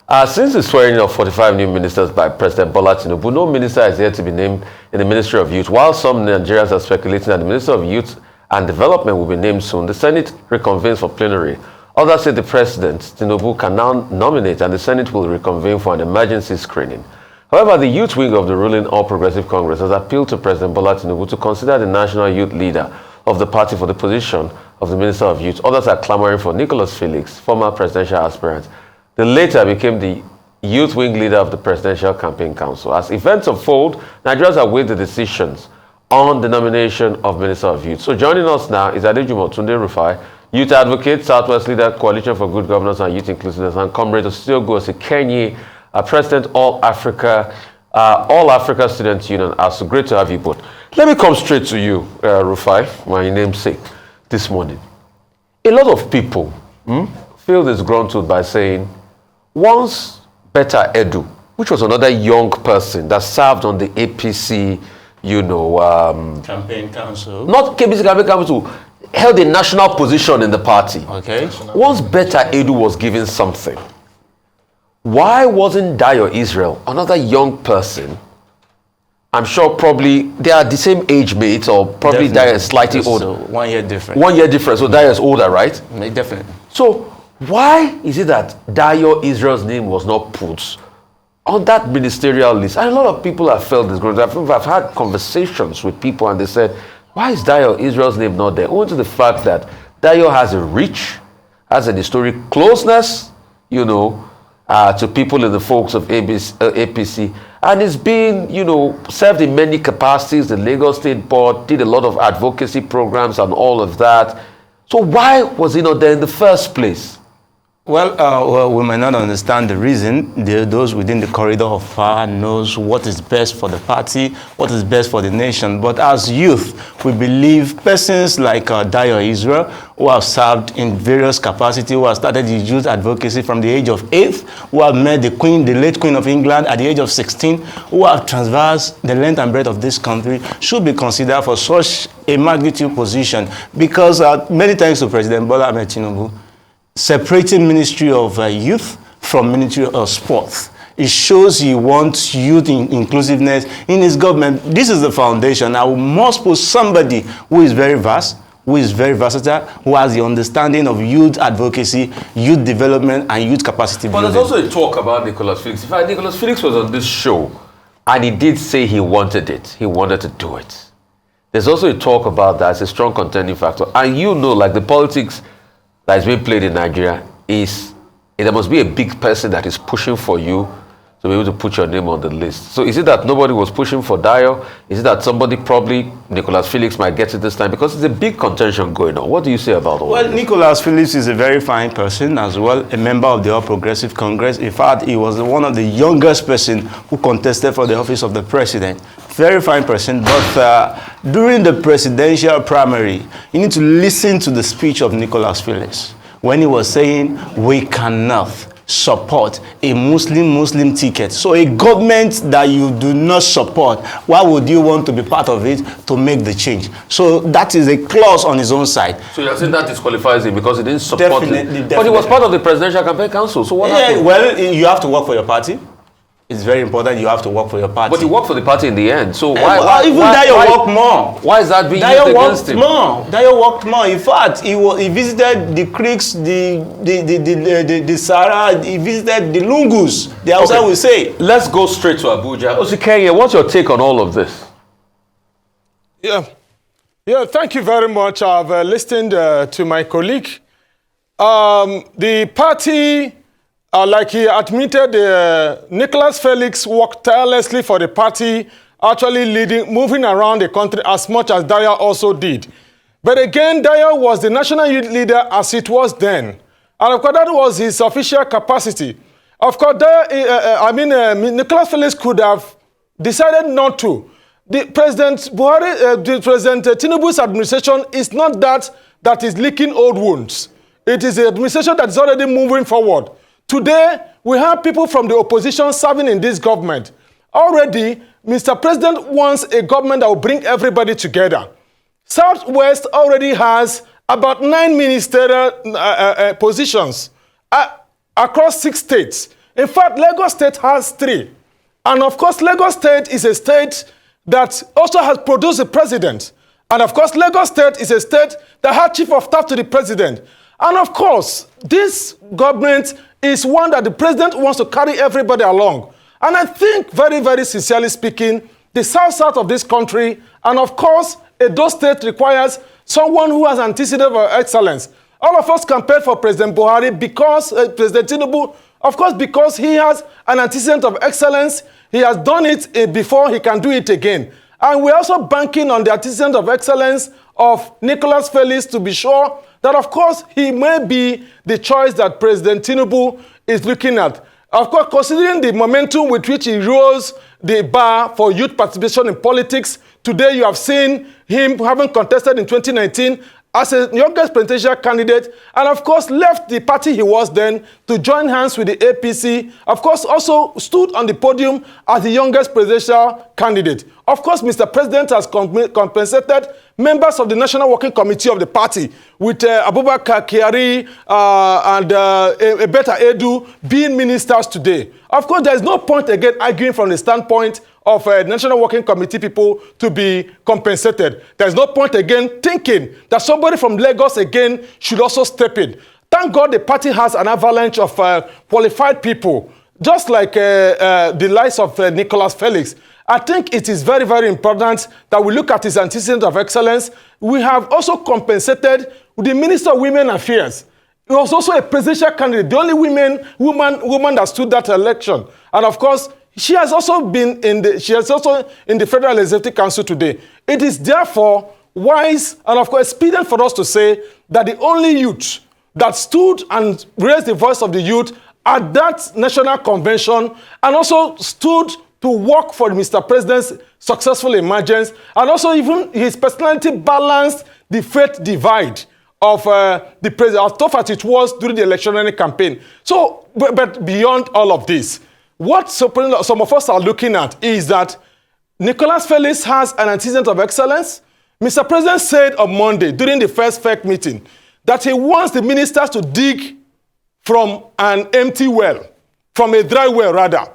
Since the swearing of 45 new ministers by President Bola Tinubu, no minister is yet to be named in the Ministry of Youth. While some Nigerians are speculating that the Minister of Youth and Development will be named soon, the Senate reconvenes for plenary. Others say the President, Tinubu, can now nominate and the Senate will reconvene for an emergency screening. However, the youth wing of the ruling All Progressive Congress has appealed to President Bola Tinubu to consider the national youth leader of the party for the position of the Minister of Youth. Others are clamoring for Nicholas Felix, former presidential aspirant. The latter became the youth wing leader of the Presidential Campaign Council. As events unfold, Nigerians await the decisions on the nomination of Minister of Youth. So joining us now is Adejumo Tunde Rufai, youth advocate, Southwest leader, Coalition for Good Governance and Youth Inclusiveness, and Comrade Osikenyi, President All Africa Students Union. So great to have you both. Let me come straight to you, Rufai, my namesake, this morning. A lot of people feel disgruntled by saying, once Better Edu, which was another young person that served on the APC, campaign council. Not APC campaign council, held a national position in the party. Okay. Once Better Edu was given something, why wasn't Dayo Israel, another young person? I'm sure probably they are the same age mates, or probably Dayo is slightly older. 1 year difference. 1 year difference, so Dayo is older, right? Definitely. So why is it that Dayo Israel's name was not put on that ministerial list? And a lot of people have felt this. I've had conversations with people and they said, why is Dayo Israel's name not there? Owing to the fact that Dayo has a reach, has an historic closeness, to people in the folks of APC, and is being, served in many capacities. The Lagos State Board did a lot of advocacy programs and all of that. So why was he not there in the first place? Well, we may not understand the reason. Those within the corridor of power knows what is best for the party, what is best for the nation. But as youth, we believe persons like Dayo Israel, who have served in various capacities, who have started the youth advocacy from the age of 8, who have met the Queen, the late Queen of England at the age of 16, who have traversed the length and breadth of this country, should be considered for such a magnitude position. Because many thanks to President Bola Tinubu, separating Ministry of Youth from Ministry of Sports. It shows he wants youth inclusiveness in his government. This is the foundation. I must put somebody who is very vast, who is very versatile, who has the understanding of youth advocacy, youth development, and youth capacity building. But there's also a talk about Nicholas Felix. In fact, Nicholas Felix was on this show, and he did say he wanted it. He wanted to do it. There's also a talk about that as a strong contending factor. And like the politics that is being played in Nigeria there must be a big person that is pushing for you to be able to put your name on the list. So is it that nobody was pushing for Dayo? Is it that somebody, probably Nicholas Felix, might get it this time? Because it's a big contention going on. What do you say about all this? Nicholas Felix is a very fine person as well, a member of the All Progressive Congress. In fact, he was one of the youngest person who contested for the office of the president. Very fine person, but during the presidential primary, you need to listen to the speech of Nicholas Felix when he was saying, we cannot support a Muslim ticket. So a government that you do not support, why would you want to be part of it to make the change? So that is a clause on his own side. So you're saying that disqualifies him because he didn't support it? Definitely. But he was part of the Presidential Campaign Council, so what happened? Well, you have to work for your party. It's very important you have to work for your party. But he worked for the party in the end, so why Dayo worked more? Why is that being used against him? Dayo worked more. In fact, he visited the creeks, the Sahara, he visited the Lungus, the Hausa will say. Let's go straight to Abuja. Osikenyi, what's your take on all of this? Yeah, thank you very much. I've listened to my colleague. The party, like he admitted, Nicholas Felix worked tirelessly for the party, actually moving around the country as much as Dayo also did. But again, Dayo was the national youth leader as it was then. And of course, that was his official capacity. Of course, Nicholas Felix could have decided not to. President Tinubu's administration is not that is licking old wounds. It is the administration that is already moving forward. Today, we have people from the opposition serving in this government. Already, Mr. President wants a government that will bring everybody together. Southwest already has about 9 ministerial positions across 6 states. In fact, Lagos State has 3. And of course, Lagos State is a state that also has produced a president. And of course, Lagos State is a state that had chief of staff to the president. And of course, this government is one that the president wants to carry everybody along. And I think, very, very sincerely speaking, the south of this country, and of course, Edo State requires someone who has antecedent of excellence. All of us campaigned for President Buhari because, President Tinubu, of course, because he has an antecedent of excellence. He has done it before, he can do it again. And we're also banking on the antecedent of excellence of Nicholas Felix to be sure that, of course, he may be the choice that President Tinubu is looking at. Of course, considering the momentum with which he rose the bar for youth participation in politics, today you have seen him having contested in 2019 as a youngest presidential candidate, and of course left the party he was then to join hands with the APC. Of course, also stood on the podium as the youngest presidential candidate. Of course, Mr. President has compensated members of the National Working Committee of the party with Abubakar Kyari and Ebeta Edu being ministers today. Of course, there is no point again arguing from the standpoint of National Working Committee people to be compensated. There's no point again thinking that somebody from Lagos again should also step in. Thank God the party has an avalanche of qualified people, just like the likes of Nicholas Felix. I think it is very, very important that we look at his antecedent of excellence. We have also compensated the Minister of Women Affairs. He was also a presidential candidate, the only woman that stood that election. And of course, she has also been in the Federal Executive Council today. It is therefore wise and of course expedient for us to say that the only youth that stood and raised the voice of the youth at that national convention and also stood to work for Mr. President's successful emergence, and also even his personality balanced the faith divide of the president, as tough as it was during the electionary campaign. So, but beyond all of this, what some of us are looking at is that Nicholas Felix has an antecedent of excellence. Mr. President said on Monday during the first FEC meeting that he wants the ministers to dig from an empty well, from a dry well rather.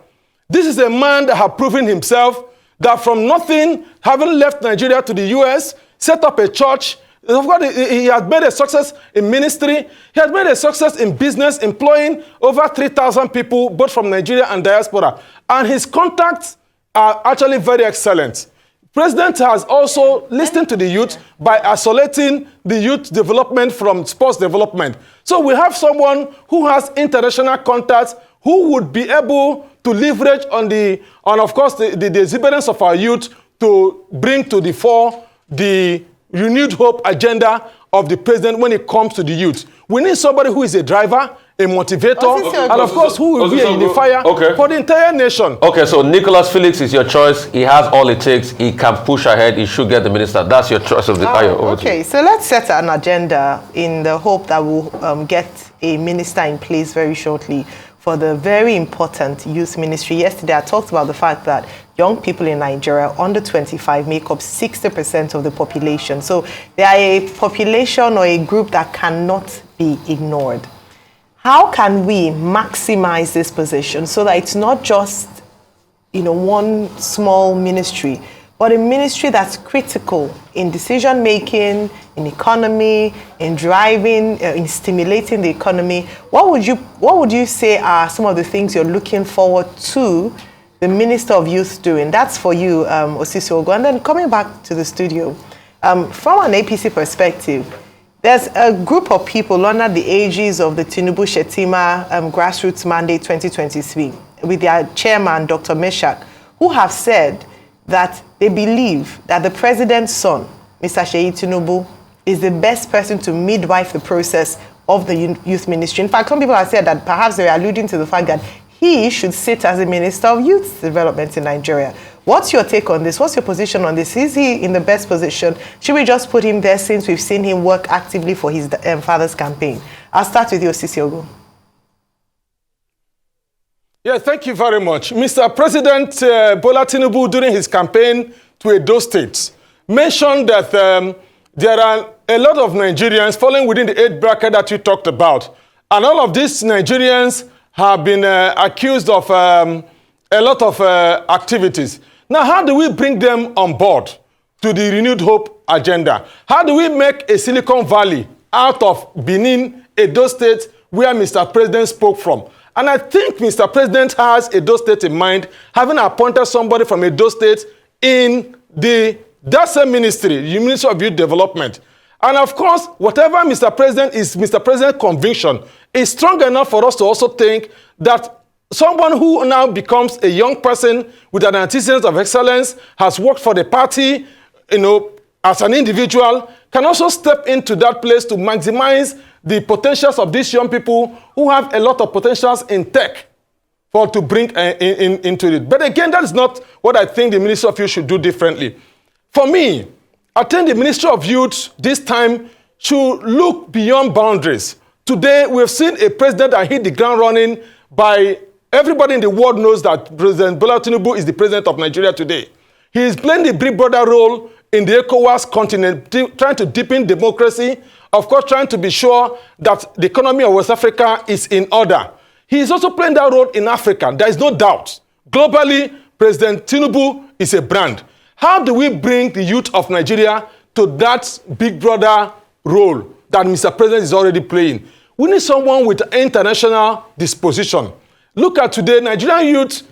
This is a man that has proven himself that from nothing, having left Nigeria to the US, set up a church. He has made a success in ministry. He has made a success in business, employing over 3,000 people, both from Nigeria and diaspora. And his contacts are actually very excellent. President has also listened to the youth by isolating the youth development from sports development. So we have someone who has international contacts, who would be able to leverage on of course, the exuberance of our youth to bring to the fore the renewed hope agenda of the president when it comes to the youth. We need somebody who is a driver, a motivator, and of course, who will be a unifier for the entire nation. Okay, so Nicholas Felix is your choice. He has all it takes. He can push ahead. He should get the minister. That's your choice of the Okay, so let's set an agenda in the hope that we'll get a minister in place very shortly for the very important youth ministry. Yesterday, I talked about the fact that young people in Nigeria under 25 make up 60% of the population. So they are a population or a group that cannot be ignored. How can we maximize this position so that it's not just, one small ministry, but a ministry that's critical in decision-making, in economy, in driving, in stimulating the economy? What would you say are some of the things you're looking forward to the Minister of Youth doing? That's for you, Osikenyi. And then coming back to the studio, from an APC perspective, there's a group of people under the aegis of the Tinubu Shetima Grassroots Mandate 2023 with their chairman, Dr. Meshach, who have said that they believe that the president's son, Mr. Seyi Tinubu, is the best person to midwife the process of the youth ministry. In fact, some people have said that perhaps they are alluding to the fact that he should sit as the Minister of Youth Development in Nigeria. What's your take on this? What's your position on this? Is he in the best position? Should we just put him there since we've seen him work actively for his father's campaign? I'll start with you, Osikenyi. Yeah, thank you very much. Mr. President Bola Tinubu, during his campaign to Edo State, mentioned that there are a lot of Nigerians falling within the age bracket that you talked about. And all of these Nigerians have been accused of a lot of activities. Now, how do we bring them on board to the renewed hope agenda? How do we make a Silicon Valley out of Benin, Edo State, where Mr. President spoke from? And I think Mr. President has Edo State in mind, having appointed somebody from Edo State in that same ministry, the Ministry of Youth Development. And of course, whatever Mr. President's conviction is strong enough for us to also think that someone who now becomes a young person with an antecedent of excellence, has worked for the party, as an individual, can also step into that place to maximize the potentials of these young people who have a lot of potentials in tech to bring into it. But again, that is not what I think the Ministry of Youth should do differently. For me, I think the Ministry of Youth this time should look beyond boundaries. Today, we've seen a president that hit the ground running by everybody in the world knows that President Bola Tinubu is the president of Nigeria today. He is playing the big brother role in the ECOWAS continent, trying to deepen democracy, of course, trying to be sure that the economy of West Africa is in order. He is also playing that role in Africa. There is no doubt. Globally, President Tinubu is a brand. How do we bring the youth of Nigeria to that big brother role that Mr. President is already playing? We need someone with international disposition. Look at today, Nigerian youth.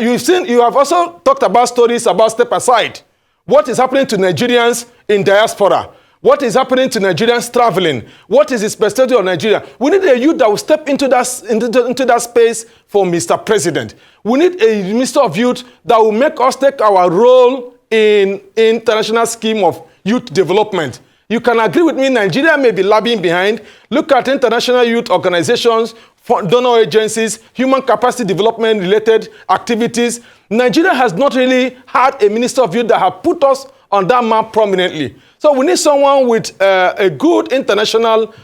You have also talked about stories about step aside. What is happening to Nigerians in diaspora? What is happening to Nigerians traveling? What is the perspective of Nigeria? We need a youth that will step into that space for Mr. President. We need a Minister of Youth that will make us take our role in international scheme of youth development. You can agree with me, Nigeria may be lagging behind. Look at international youth organizations, donor agencies, human capacity development related activities. Nigeria has not really had a Minister of Youth that have put us on that map prominently. So we need someone with a good international,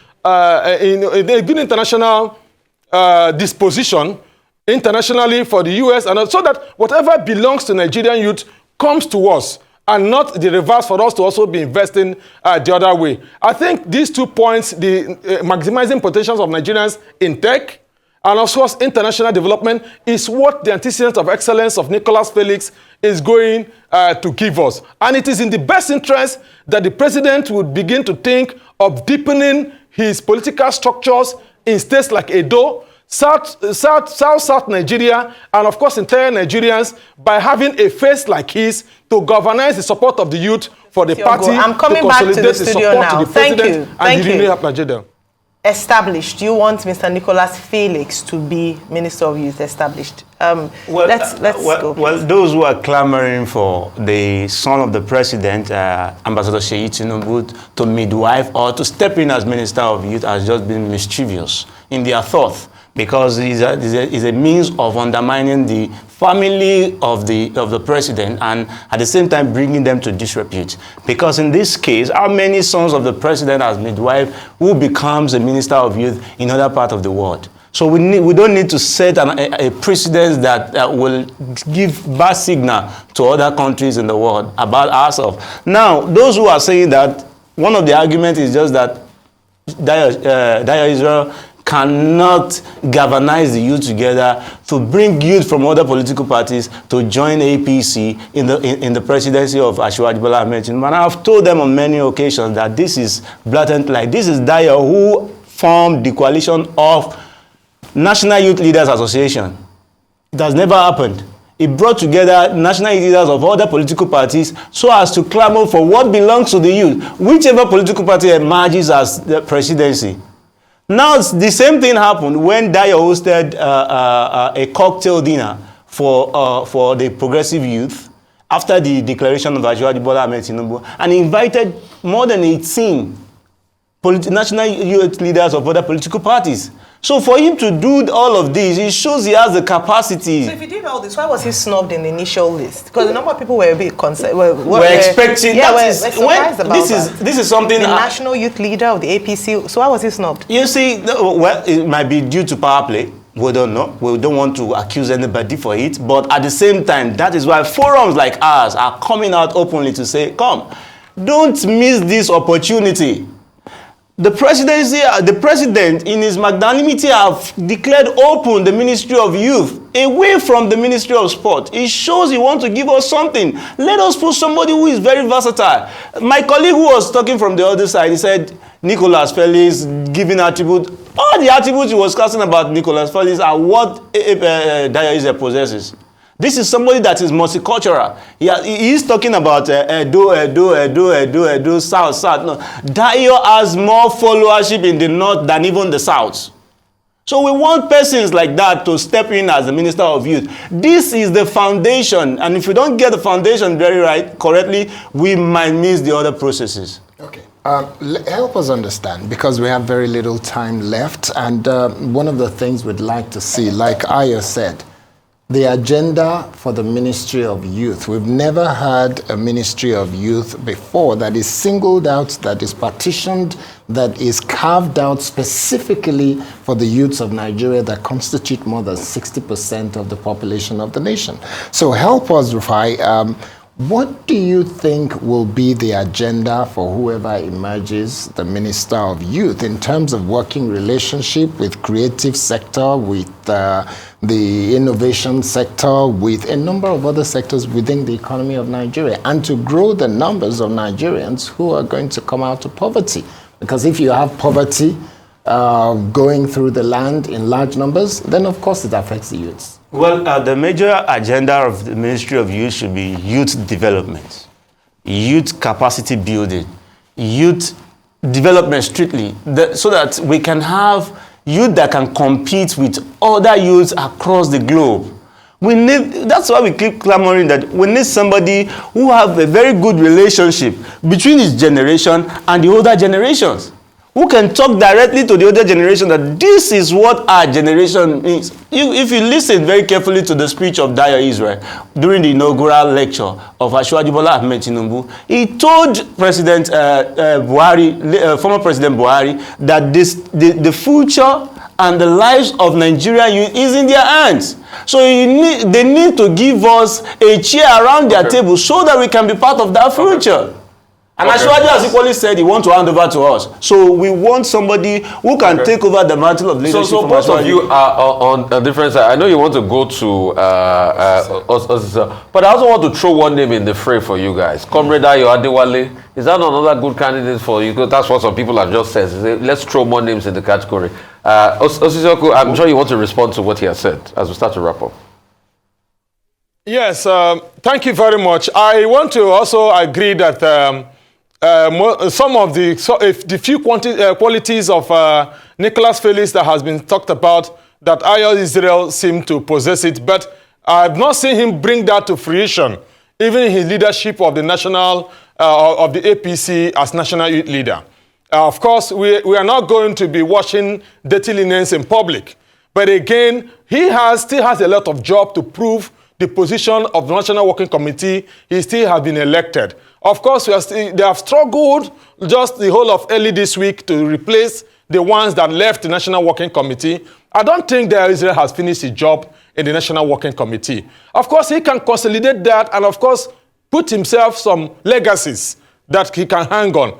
disposition internationally for the US, and so that whatever belongs to Nigerian youth comes to us, and not the reverse for us to also be investing the other way. I think these 2 points, the maximizing potentials of Nigerians in tech, and of course international development, is what the antecedent of excellence of Nicholas Felix is going to give us. And it is in the best interest that the president would begin to think of deepening his political structures in states like Edo, South Nigeria, and of course entire Nigerians, by having a face like his to galvanize the support of the youth for the party. I'm coming back to the studio now. Thank you. Thank you. Established. Do you want Mr. Nicholas Felix to be Minister of Youth established? Let's go. Well, those who are clamoring for the son of the president, Ambassador Seyi Tinubu, to midwife or to step in as Minister of Youth has just been mischievous in their thought, because it's a means of undermining the family of the president and at the same time bringing them to disrepute. Because in this case, how many sons of the president as midwife who becomes a Minister of Youth in other parts of the world? So we don't need to set a precedent that will give bad signal to other countries in the world about ourselves. Now, those who are saying that, one of the arguments is just that Dire Israel cannot galvanize the youth together to bring youth from other political parties to join APC in the presidency of Asiwaju Bola Ahmed Tinubu. And I've told them on many occasions that this is blatant lie. This is Daya who formed the coalition of National Youth Leaders Association. It has never happened. It brought together national leaders of other political parties so as to clamor for what belongs to the youth, whichever political party emerges as the presidency. Now, the same thing happened when Daya hosted a cocktail dinner for the progressive youth after the declaration of Asiwaju Bola Ahmed Tinubu, and invited more than 18 national youth leaders of other political parties. So for him to do all of this, it shows he has the capacity. So if he did all this, why was he snubbed in the initial list? Because the number of people were a bit concerned. We're expecting. Yeah, this is something. The national youth leader of the APC. So why was he snubbed? You see, well, it might be due to power play. We don't know. We don't want to accuse anybody for it. But at the same time, that is why forums like ours are coming out openly to say, come, don't miss this opportunity. The president in his magnanimity have declared open the Ministry of Youth away from the Ministry of Sport. It shows he wants to give us something. Let us put somebody who is very versatile. My colleague who was talking from the other side, he said, Nicholas Felix giving attribute. All the attributes he was casting about Nicholas Felix are what Dayo possesses. This is somebody that is multicultural. He is talking about Edo, South. No, Dayo has more followership in the North than even the South. So we want persons like that to step in as the Minister of Youth. This is the foundation. And if we don't get the foundation correctly, we might miss the other processes. Okay. Help us understand, because we have very little time left. And one of the things we'd like to see, like Ayo said, the agenda for the Ministry of Youth. We've never had a Ministry of Youth before that is singled out, that is partitioned, that is carved out specifically for the youths of Nigeria that constitute more than 60% of the population of the nation. So help us, Rufai. What do you think will be the agenda for whoever emerges the Minister of Youth in terms of working relationship with creative sector, with the innovation sector, with a number of other sectors within the economy of Nigeria, and to grow the numbers of Nigerians who are going to come out of poverty? Because if you have poverty going through the land in large numbers, then of course it affects the youths. Well, the major agenda of the Ministry of Youth should be youth development, youth capacity building, youth development strictly, so that we can have youth that can compete with other youths across the globe. That's why we keep clamoring that we need somebody who have a very good relationship between his generation and the older generations, who can talk directly to the older generation that this is what our generation is. If you listen very carefully to the speech of Dayo Israel during the inaugural lecture of Asiwaju Bola Ahmed Tinubu, he told President Buhari, former President Buhari, that the future and the lives of Nigerian youth is in their hands. So they need to give us a chair around their table so that we can be part of that future. And Asiwaju has equally said he wants to hand over to us. So we want somebody who can take over the mantle of leadership. So both of you are on a different side. I know you want to go to but I also want to throw one name in the fray for you guys. Comrade Ayo Adewale. Is that another good candidate for you? Because that's what some people have just said. Let's throw more names in the category. Osikenyi, I'm sure you want to respond to what he has said as we start to wrap up. Yes, thank you very much. I want to also agree that some of the few qualities of Nicholas Felix that has been talked about, that Ayo Israel seem to possess it, but I've not seen him bring that to fruition, even in his leadership of the of the APC as national youth leader. Of course, we are not going to be washing dirty linens in public, but again, he still has a lot of job to prove the position of the National Working Committee. He still has been elected. Of course, they have struggled just the whole of early this week to replace the ones that left the National Working Committee. I don't think that Israel has finished his job in the National Working Committee. Of course, he can consolidate that and, of course, put himself some legacies that he can hang on.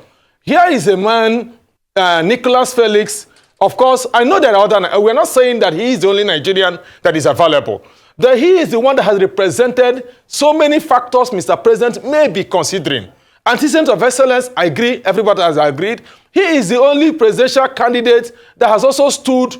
Here is a man, Nicholas Felix. Of course, I know there are other, we're not saying that he is the only Nigerian that is available. That he is the one that has represented so many factors Mr. President may be considering. Antecedent of excellence, I agree, everybody has agreed. He is the only presidential candidate that has also stood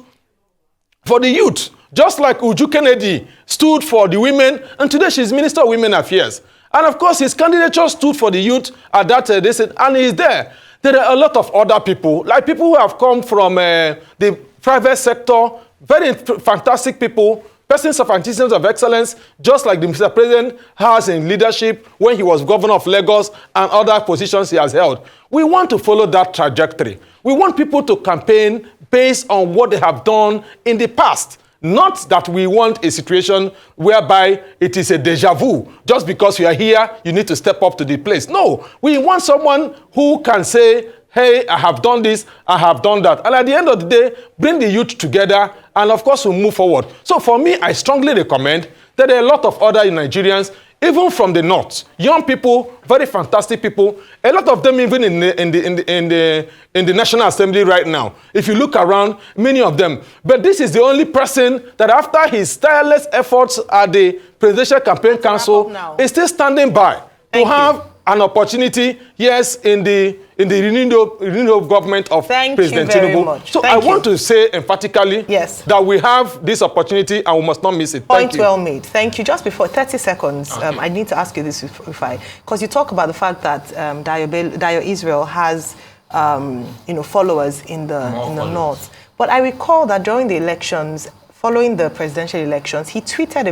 for the youth, just like Uju Kennedy stood for the women, and today she's Minister of Women Affairs. And of course, his candidature stood for the youth at that, and he's there. There are a lot of other people, like people who have come from the private sector, very fantastic people, persons of antecedents of excellence, just like the Mr. President has in leadership when he was governor of Lagos and other positions he has held. We want to follow that trajectory. We want people to campaign based on what they have done in the past. Not that we want a situation whereby it is a deja vu. Just because you are here, you need to step up to the place. No, we want someone who can say, hey, I have done this, I have done that. And at the end of the day, bring the youth together, and of course, we'll move forward. So for me, I strongly recommend There are a lot of other Nigerians, even from the north, young people, very fantastic people, a lot of them even in the National Assembly right now. If you look around, many of them. But this is the only person that after his tireless efforts at the Presidential Campaign Council is still standing by to have an opportunity, yes, in the renewed government of President Tinubu. So I want to say emphatically that we have this opportunity and we must not miss it. Point well made. Thank you. Just before 30 seconds, I need to ask you this, Rufai, because you talk about the fact that Dayo Israel has followers in the north. But I recall that during the elections, following the presidential elections, he tweeted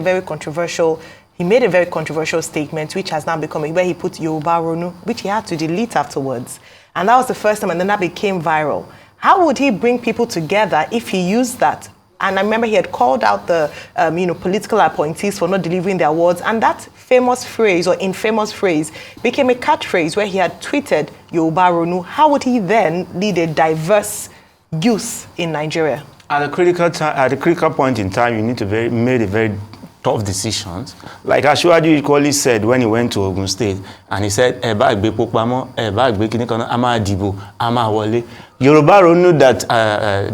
he made a very controversial statement, which has now become where he put Yoruba Ronu, which he had to delete afterwards. And that was the first time, and then that became viral. How would he bring people together if he used that? And I remember he had called out the political appointees for not delivering their awards, and that famous phrase or infamous phrase became a catchphrase where he had tweeted Yoruba Ronu. How would he then lead a diverse youth in Nigeria? At a critical point in time, you need to make a very tough decisions. Like Ashwaju equally said when he went to Ogun State, and he said, Yoruba Ronu that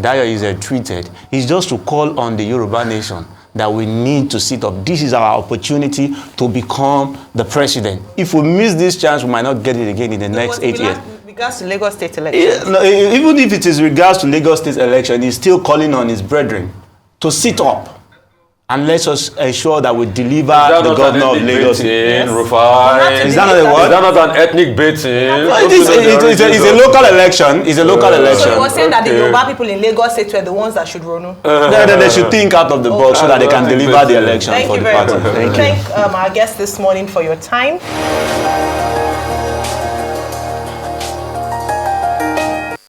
Dayo is tweeted is just to call on the Yoruba nation that we need to sit up. This is our opportunity to become the president. If we miss this chance, we might not get it again in the next 8 years. Regards to Lagos State election. Even if it is regards to Lagos State election, he's still calling on his brethren to sit up. And let us ensure that we deliver the governor of Lagos. Rufai. Is that not a word? Is that not an ethnic baiting? It's a local election. It's a local election. So you were saying that the Yoruba people in Lagos State were the ones that should run? They should think out of the box so that they can deliver the election for the party. Thank you very much. Thank our guests this morning for your time.